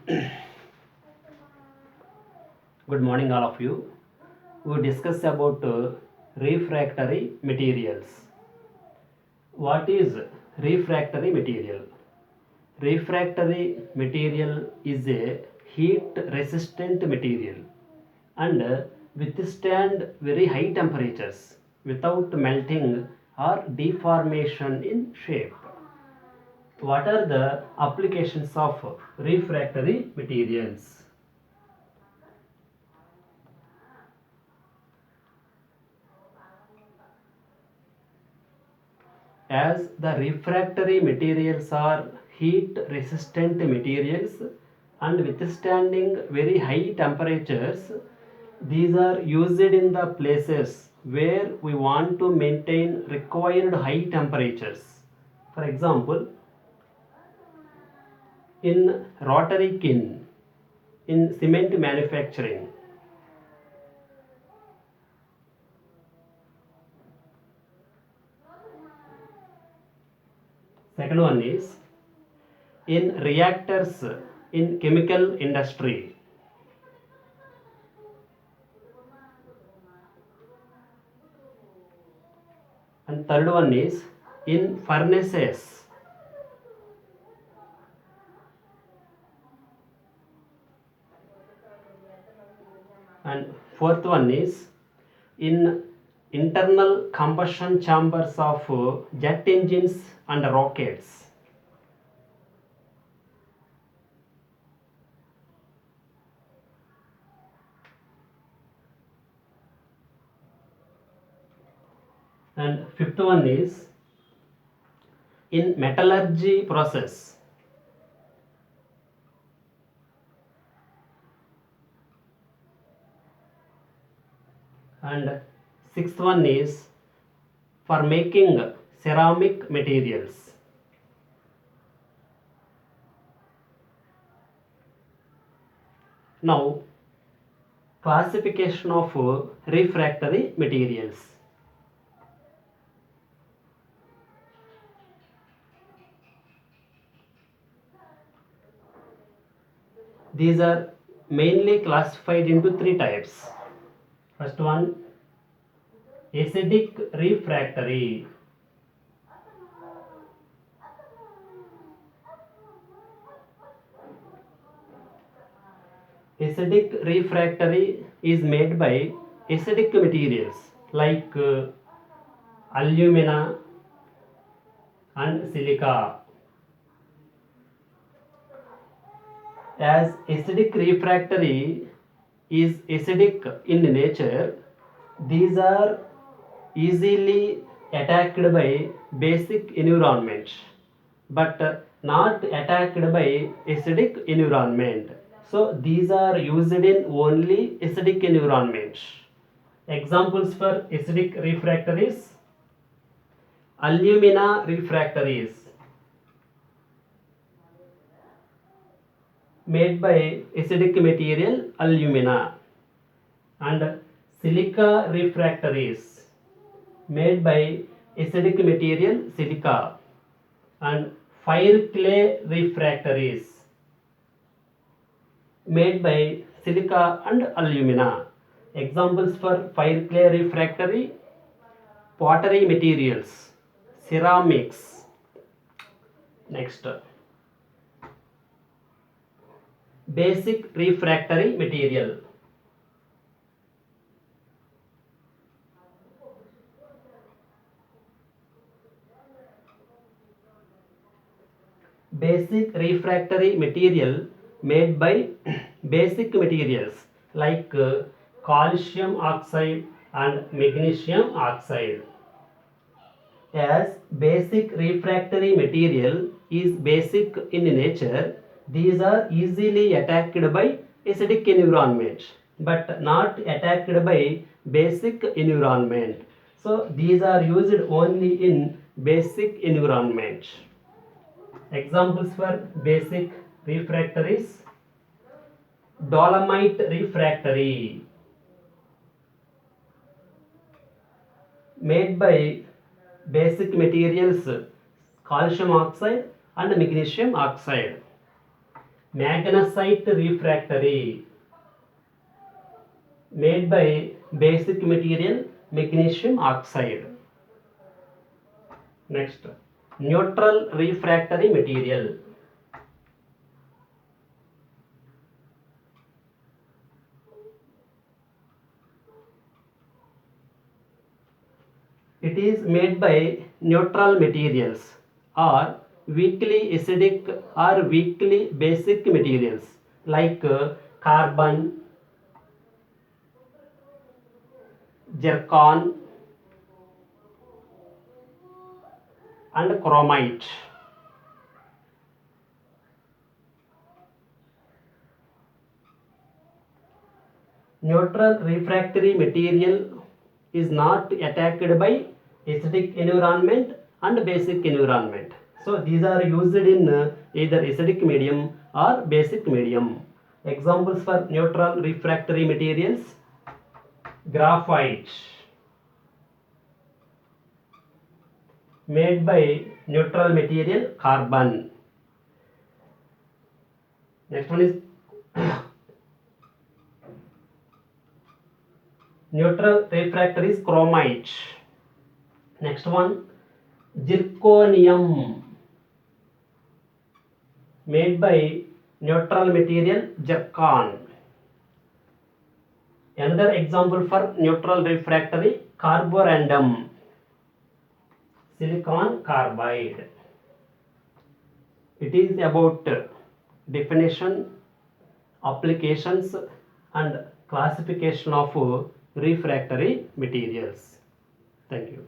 Good morning, all of you. We discuss about refractory materials. What is refractory material? Refractory material is a heat resistant material and withstand very high temperatures without melting or deformation in shape. What are the applications of refractory materials? As the refractory materials are heat resistant materials and withstanding very high temperatures, these are used in the places where we want to maintain required high temperatures. For example, in rotary kiln, in cement manufacturing. Second one is in reactors in chemical industry. And third one is in furnaces. And fourth one is in internal combustion chambers of jet engines and rockets. And fifth one is in metallurgy process. And sixth one is for making ceramic materials. Now, classification of refractory materials. These are mainly classified into three types. First one, acidic refractory. Acidic refractory is made by acidic materials like alumina and silica. As acidic refractory is acidic in nature, these are easily attacked by basic environment but not attacked by acidic environment. So these are used in only acidic environment. Examples for acidic refractories: alumina refractories made by acidic material alumina, and silica refractories made by acidic material silica, and fire clay refractories made by silica and alumina. Examples for fire clay refractory: pottery materials, ceramics. Next, basic refractory material. Basic refractory material made by basic materials like calcium oxide and magnesium oxide. As basic refractory material is basic in nature, these are easily attacked by acidic environment but not attacked by basic environment. So these are used only in basic environment. Examples for basic refractories: dolomite refractory made by basic materials calcium oxide and magnesium oxide. Magnesite refractory, made by basic material magnesium oxide. Next, neutral refractory material. It is made by neutral materials or weakly acidic or weakly basic materials like carbon, zircon and chromite. Neutral refractory material is not attacked by acidic environment and basic environment. So these are used in either acidic medium or basic medium. Examples for neutral refractory materials: graphite, made by neutral material carbon. Next one is neutral refractory is chromite. Next one, zirconium, made by neutral material zircon. Another example for neutral refractory, carborundum, silicon carbide. It is about definition, applications and classification of refractory materials. Thank you.